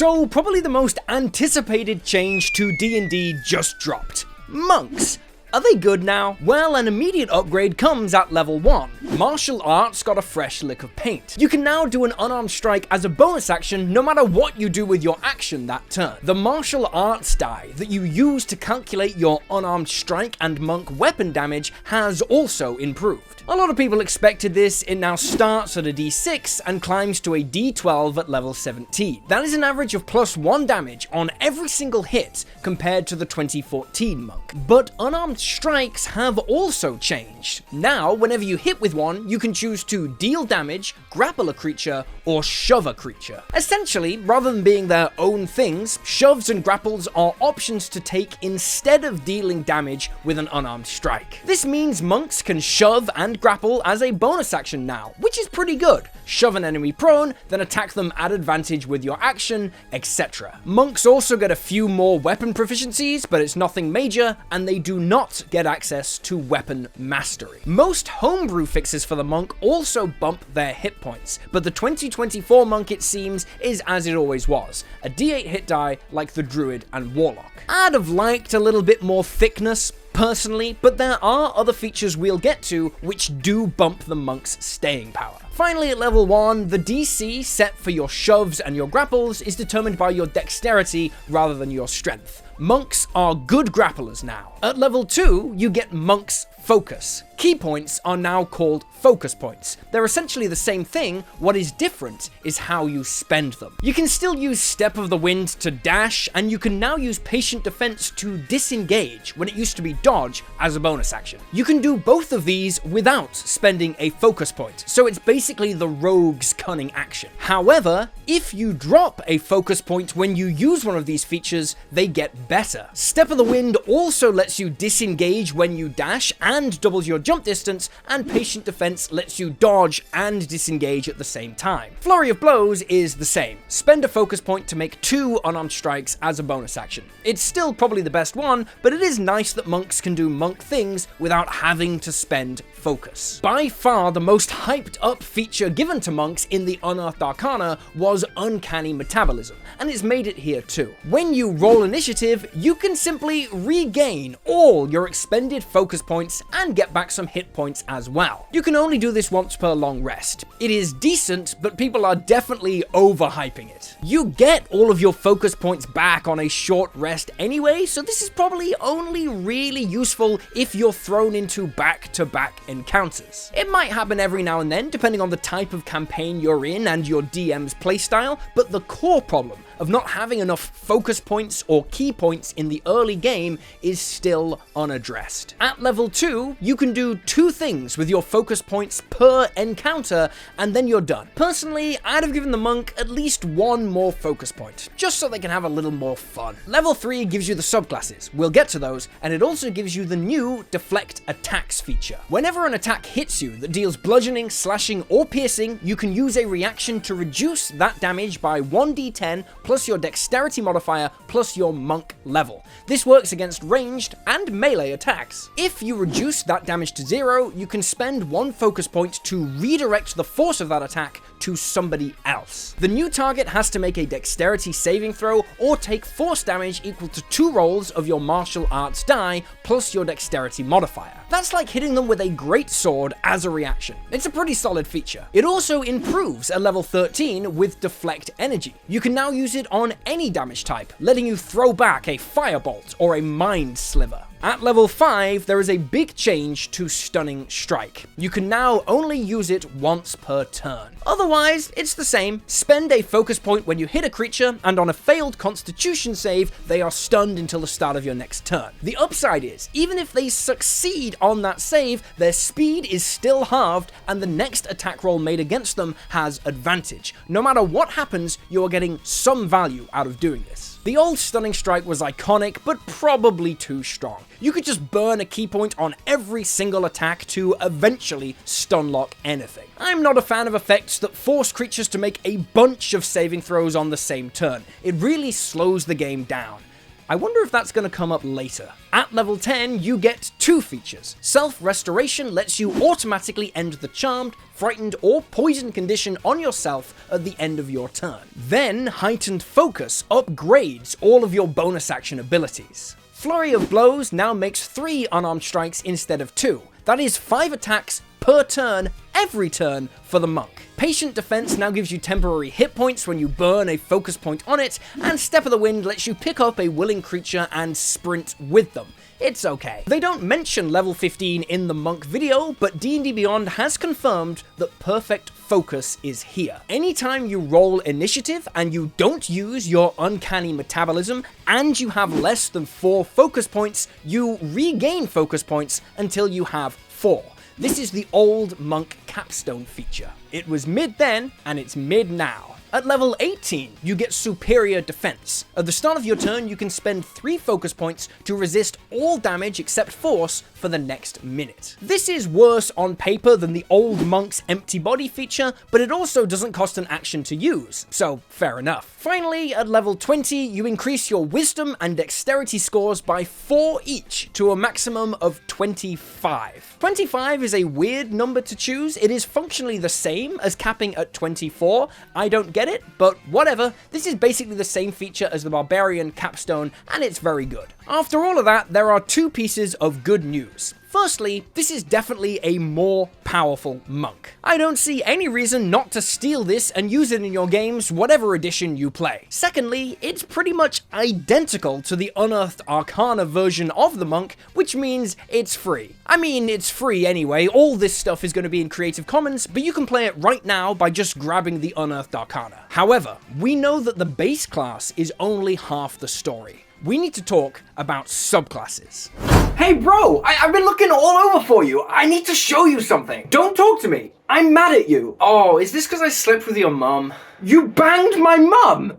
So probably the most anticipated change to D&D just dropped. Monks. Are they good now? Well, an immediate upgrade comes at level 1. Martial arts got a fresh lick of paint. You can now do an unarmed strike as a bonus action no matter what you do with your action that turn. The martial arts die that you use to calculate your unarmed strike and monk weapon damage has also improved. A lot of people expected this. It now starts at a D6 and climbs to a D12 at level 17. That is an average of +1 damage on every single hit compared to the 2014 monk. But unarmed strikes have also changed. Now, whenever you hit with one, you can choose to deal damage, grapple a creature, or shove a creature. Essentially, rather than being their own things, shoves and grapples are options to take instead of dealing damage with an unarmed strike. This means monks can shove and grapple as a bonus action now, which is pretty good. Shove an enemy prone, then attack them at advantage with your action, etc. Monks also get a few more weapon proficiencies, but it's nothing major, and they do not get access to weapon mastery. Most homebrew fixes for the monk also bump their hit points, but the 2024 monk, it seems, is as it always was, a D8 hit die like the druid and warlock. I'd have liked a little bit more thickness, personally, but there are other features we'll get to which do bump the monk's staying power. Finally, at level 1, the DC set for your shoves and your grapples is determined by your dexterity rather than your strength. Monks are good grapplers now. At level 2, you get Monk's Focus. Key points are now called focus points. They're essentially the same thing. What is different is how you spend them. You can still use Step of the Wind to dash, and you can now use Patient Defense to disengage when it used to be dodge as a bonus action. You can do both of these without spending a focus point, so it's basically the rogue's cunning action. However, if you drop a focus point when you use one of these features, they get better. Step of the Wind also lets you disengage when you dash and doubles your jump distance, and Patient Defense lets you dodge and disengage at the same time. Flurry of Blows is the same. Spend a focus point to make 2 unarmed strikes as a bonus action. It's still probably the best one, but it is nice that monks can do monk things without having to spend focus. By far the most hyped up feature given to monks in the Unearthed Arcana was Uncanny Metabolism, and it's made it here too. When you roll initiative, you can simply regain all your expended focus points and get back some hit points as well. You can only do this once per long rest. It is decent, but people are definitely overhyping it. You get all of your focus points back on a short rest anyway, so this is probably only really useful if you're thrown into back-to-back encounters. It might happen every now and then, depending on the type of campaign you're in and your DM's playstyle, but the core problem of not having enough focus points or key points in the early game is still unaddressed. At level 2, you can do 2 things with your focus points per encounter, and then you're done. Personally, I'd have given the monk at least 1 more focus point, just so they can have a little more fun. Level 3 gives you the subclasses, we'll get to those, and it also gives you the new Deflect Attacks feature. Whenever an attack hits you that deals bludgeoning, slashing, or piercing, you can use a reaction to reduce that damage by 1d10 plus your dexterity modifier plus your monk level. This works against ranged and melee attacks. If you reduce that damage to 0, you can spend 1 focus point to redirect the force of that attack to somebody else. The new target has to make a dexterity saving throw or take force damage equal to 2 rolls of your martial arts die plus your dexterity modifier. That's like hitting them with a great sword as a reaction. It's a pretty solid feature. It also improves at level 13 with Deflect Energy. You can now use it on any damage type, letting you throw back a firebolt or a mind sliver. At level 5, there is a big change to Stunning Strike. You can now only use it once per turn. Otherwise, it's the same. Spend a focus point when you hit a creature, and on a failed Constitution save, they are stunned until the start of your next turn. The upside is, even if they succeed on that save, their speed is still halved, and the next attack roll made against them has advantage. No matter what happens, you are getting some value out of doing this. The old Stunning Strike was iconic, but probably too strong. You could just burn a key point on every single attack to eventually stunlock anything. I'm not a fan of effects that force creatures to make a bunch of saving throws on the same turn. It really slows the game down. I wonder if that's going to come up later. At level 10, you get 2 features. Self-restoration lets you automatically end the charmed, frightened, or poisoned condition on yourself at the end of your turn. Then, heightened focus upgrades all of your bonus action abilities. Flurry of Blows now makes 3 unarmed strikes instead of 2. That is 5 attacks per turn, every turn, for the monk. Patient Defense now gives you temporary hit points when you burn a focus point on it, and Step of the Wind lets you pick up a willing creature and sprint with them. It's okay. They don't mention level 15 in the monk video, but D&D Beyond has confirmed that perfect focus is here. Anytime you roll initiative and you don't use your uncanny metabolism and you have less than 4 focus points, you regain focus points until you have 4. This is the old monk capstone feature. It was mid then, and it's mid now. At level 18, you get superior defense. At the start of your turn, you can spend 3 focus points to resist all damage except force for the next minute. This is worse on paper than the old monk's empty body feature, but it also doesn't cost an action to use, so fair enough. Finally, at level 20, you increase your wisdom and dexterity scores by 4 each to a maximum of 25. 25 is a weird number to choose. It is functionally the same as capping at 24. I don't get it, but whatever. This is basically the same feature as the Barbarian Capstone, and it's very good. After all of that, there are 2 pieces of good news. Firstly, this is definitely a more powerful monk. I don't see any reason not to steal this and use it in your games, whatever edition you play. Secondly, it's pretty much identical to the Unearthed Arcana version of the monk, which means it's free. I mean, it's free anyway, all this stuff is going to be in Creative Commons, but you can play it right now by just grabbing the Unearthed Arcana. However, we know that the base class is only half the story. We need to talk about subclasses. Hey bro, I've been looking all over for you. I need to show you something. Don't talk to me. I'm mad at you. Oh, is this because I slept with your mum? You banged my mum?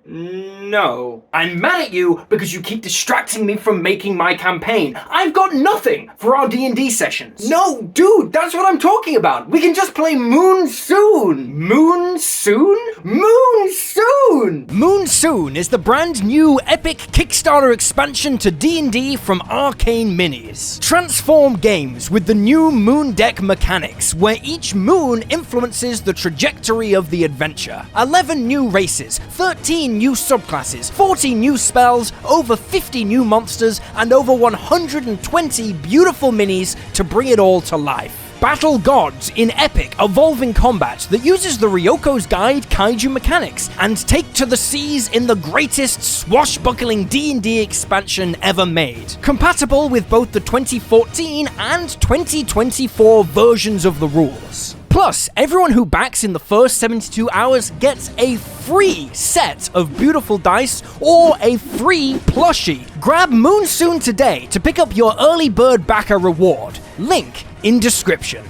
No. I'm mad at you because you keep distracting me from making my campaign. I've got nothing for our D&D sessions. No, dude, that's what I'm talking about. We can just play Moon Soon. Moon Soon? Moon Soon! Moon Soon is the brand new epic Kickstarter expansion to D&D from Arcane Minis. Transform games with the new Moon Deck mechanics, where each moon influences the trajectory of the adventure. 11 new races, 13 new subclasses, 40 new spells, over 50 new monsters, and over 120 beautiful minis to bring it all to life. Battle gods in epic, evolving combat that uses the Ryoko's Guide kaiju mechanics, and take to the seas in the greatest swashbuckling D&D expansion ever made. Compatible with both the 2014 and 2024 versions of the rules. Plus, everyone who backs in the first 72 hours gets a free set of beautiful dice or a free plushie. Grab Moon Soon today to pick up your early bird backer reward. Link in description.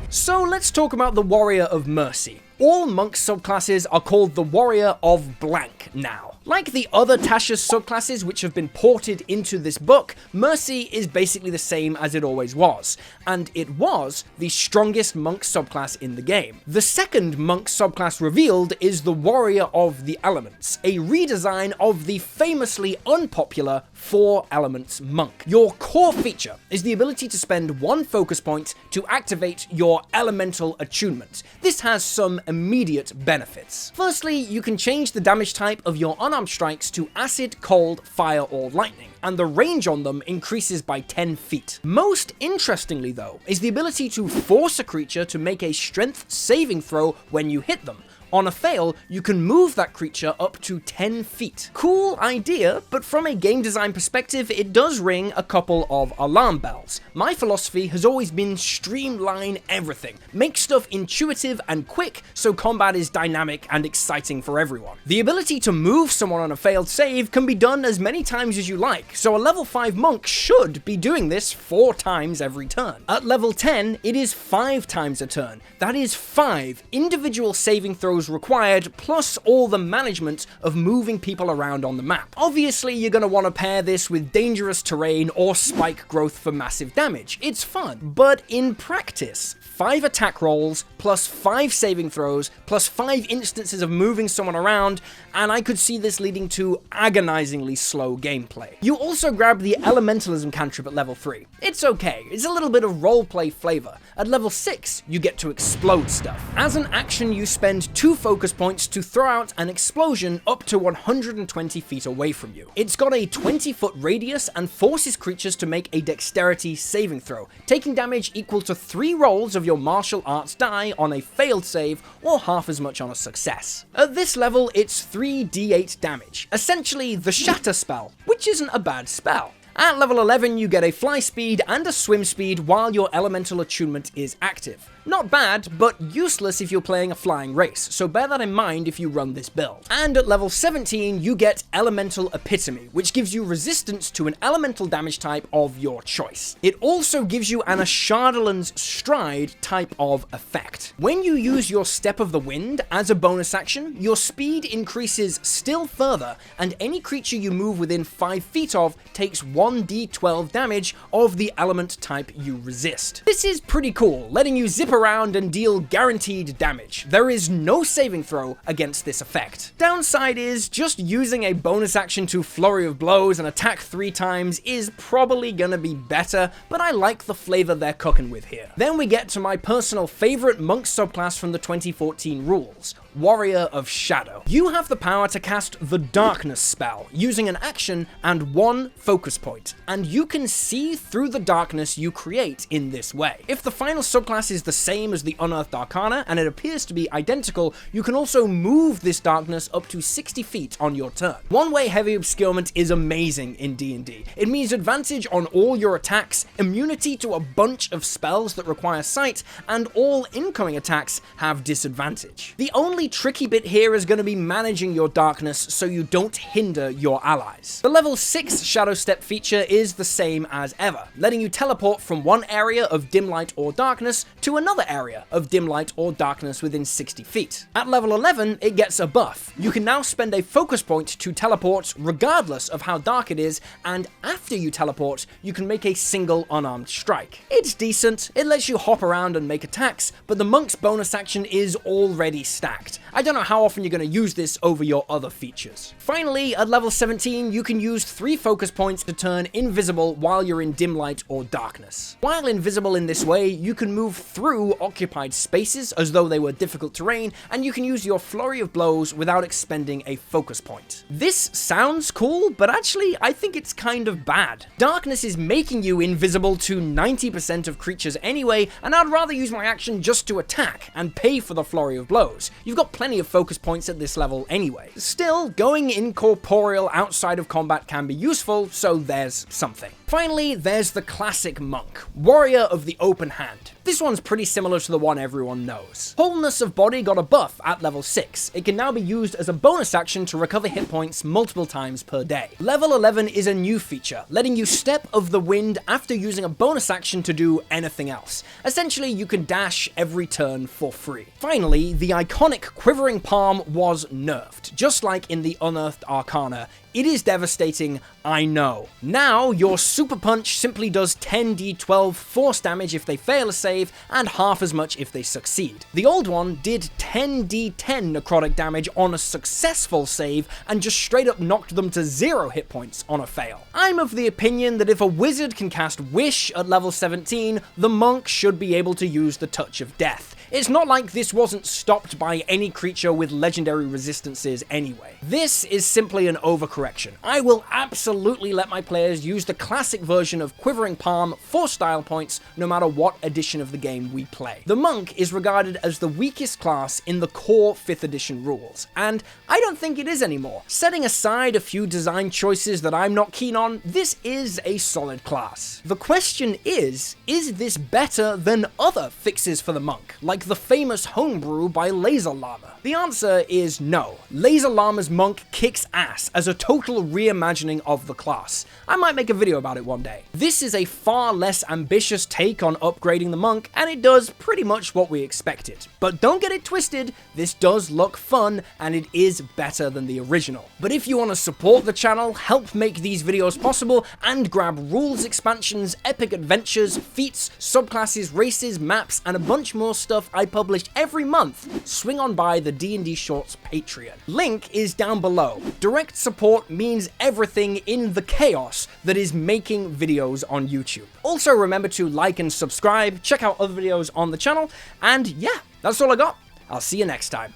So let's talk about the Warrior of Mercy. All monk subclasses are called the Warrior of Blank now. Like the other Tasha's subclasses which have been ported into this book, Mercy is basically the same as it always was, and it was the strongest monk subclass in the game. The second monk subclass revealed is the Warrior of the Elements, a redesign of the famously unpopular 4 Elements monk. Your core feature is the ability to spend 1 focus point to activate your elemental attunement. This has some immediate benefits. Firstly, you can change the damage type of your unarmed strikes to acid, cold, fire, or lightning, and the range on them increases by 10 feet. Most interestingly though, is the ability to force a creature to make a strength saving throw when you hit them. On a fail, you can move that creature up to 10 feet. Cool idea, but from a game design perspective, it does ring a couple of alarm bells. My philosophy has always been streamline everything. Make stuff intuitive and quick so combat is dynamic and exciting for everyone. The ability to move someone on a failed save can be done as many times as you like, so a level 5 monk should be doing this 4 times every turn. At level 10, it is 5 times a turn. That is 5 individual saving throws throws required, plus all the management of moving people around on the map. Obviously, you're going to want to pair this with dangerous terrain or spike growth for massive damage. It's fun, but in practice, 5 attack rolls, plus 5 saving throws, plus 5 instances of moving someone around, and I could see this leading to agonizingly slow gameplay. You also grab the Elementalism cantrip at level 3. It's okay, it's a little bit of roleplay flavor. At level 6, you get to explode stuff. As an action, you spend 2 focus points to throw out an explosion up to 120 feet away from you. It's got a 20-foot radius and forces creatures to make a dexterity saving throw, taking damage equal to 3 rolls of your martial arts die on a failed save, or half as much on a success. At this level, it's 3d8 damage, essentially the Shatter spell, which isn't a bad spell. At level 11, you get a fly speed and a swim speed while your elemental attunement is active. Not bad, but useless if you're playing a flying race, so bear that in mind if you run this build. And at level 17, you get Elemental Epitome, which gives you resistance to an elemental damage type of your choice. It also gives you an Ashardalon's Stride type of effect. When you use your Step of the Wind as a bonus action, your speed increases still further, and any creature you move within 5 feet of takes 1d12 damage of the element type you resist. This is pretty cool, letting you zip around and deal guaranteed damage. There is no saving throw against this effect. Downside is just using a bonus action to Flurry of Blows and attack 3 times is probably gonna be better, but I like the flavor they're cooking with here. Then we get to my personal favorite monk subclass from the 2014 rules, Warrior of Shadow. You have the power to cast the Darkness spell using an action and 1 focus point, and you can see through the darkness you create in this way. If the final subclass is the same as the Unearthed Arcana, and it appears to be identical, you can also move this darkness up to 60 feet on your turn. One-way heavy obscurement is amazing in D&D. It means advantage on all your attacks, immunity to a bunch of spells that require sight, and all incoming attacks have disadvantage. The only tricky bit here is going to be managing your darkness so you don't hinder your allies. The level 6 Shadow Step feature is the same as ever, letting you teleport from one area of dim light or darkness to another area of dim light or darkness within 60 feet. At level 11, it gets a buff. You can now spend a focus point to teleport regardless of how dark it is, and after you teleport, you can make a single unarmed strike. It's decent, it lets you hop around and make attacks, but the monk's bonus action is already stacked. I don't know how often you're going to use this over your other features. Finally, at level 17, you can use 3 focus points to turn invisible while you're in dim light or darkness. While invisible in this way, you can move through occupied spaces as though they were difficult terrain, and you can use your Flurry of Blows without expending a focus point. This sounds cool, but actually I think it's kind of bad. Darkness is making you invisible to 90% of creatures anyway, and I'd rather use my action just to attack and pay for the Flurry of Blows. You've got plenty of focus points at this level anyway. Still, going incorporeal outside of combat can be useful, so there's something. Finally, there's the classic monk, Warrior of the Open Hand. This one's pretty similar to the one everyone knows. Wholeness of Body got a buff at level 6. It can now be used as a bonus action to recover hit points multiple times per day. Level 11 is a new feature, letting you Step of the Wind after using a bonus action to do anything else. Essentially, you can dash every turn for free. Finally, the iconic Quivering Palm was nerfed, just like in the Unearthed Arcana. It is devastating, I know. Now, your Super Punch simply does 10d12 force damage if they fail a save, and half as much if they succeed. The old one did 10d10 necrotic damage on a successful save, and just straight up knocked them to 0 hit points on a fail. I'm of the opinion that if a wizard can cast Wish at level 17, the monk should be able to use the Touch of Death. It's not like this wasn't stopped by any creature with legendary resistances anyway. This is simply an overcorrection. I will absolutely let my players use the classic version of Quivering Palm for style points no matter what edition of the game we play. The monk is regarded as the weakest class in the core 5th edition rules, and I don't think it is anymore. Setting aside a few design choices that I'm not keen on, this is a solid class. The question is this better than other fixes for the monk, like like the famous homebrew by Laser Llama? The answer is no. Laser Llama's monk kicks ass as a total reimagining of the class. I might make a video about it one day. This is a far less ambitious take on upgrading the monk, and it does pretty much what we expected. But don't get it twisted, this does look fun, and it is better than the original. But if you want to support the channel, help make these videos possible, and grab rules expansions, epic adventures, feats, subclasses, races, maps, and a bunch more stuff I publish every month, swing on by the D&D Shorts Patreon. Link is down below. Direct support means everything in the chaos that is making videos on YouTube. Also remember to like and subscribe, check out other videos on the channel, and yeah, that's all I got. I'll see you next time.